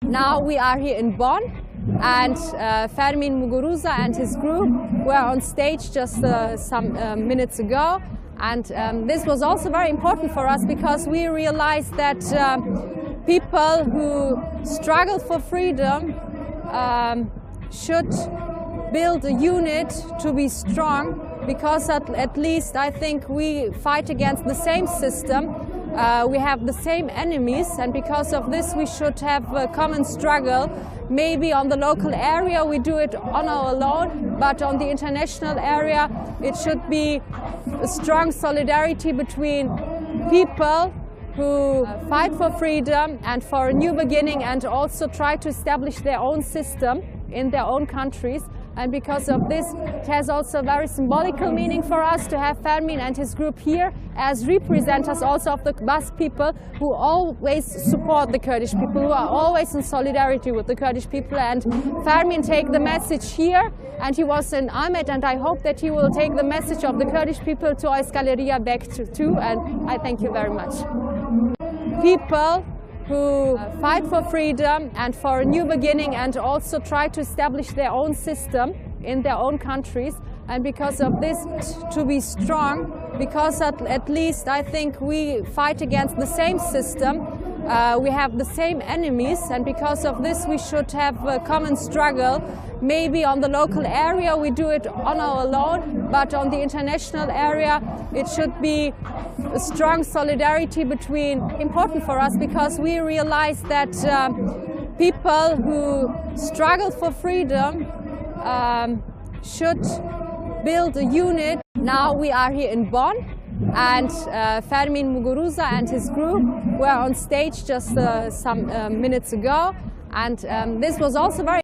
Now we are here in Bonn, and Fermin Muguruza and his group were on stage just some minutes ago. And this was also very important for us because we realized that people who struggle for freedom should build a unit to be strong, because at least I think we fight against the same system. We have the same enemies, and because of this we should have a common struggle. Maybe on the local area we do it on our own, but on the international area it should be a strong solidarity between people who fight for freedom and for a new beginning, and also try to establish their own system in their own countries. And because of this, it has also a very symbolical meaning for us to have Fermin and his group here as representatives also of the Basque people, who always support the Kurdish people, who are always in solidarity with the Kurdish people. And Fermin take the message here, and he was in Ahmet, and I hope that he will take the message of the Kurdish people to Euskal back too, and I thank you very much. People who fight for freedom and for a new beginning, and also try to establish their own system in their own countries. And because of this, to be strong, because at least I think we fight against the same system. We have the same enemies, and because of this we should have a common struggle. Maybe on the local area we do it on our own, but on the international area it should be a strong solidarity between, important for us because we realize that people who struggle for freedom should build a unit. Now we are here in Bonn, and Fermin Muguruza and his group were on stage just some minutes ago, and this was also very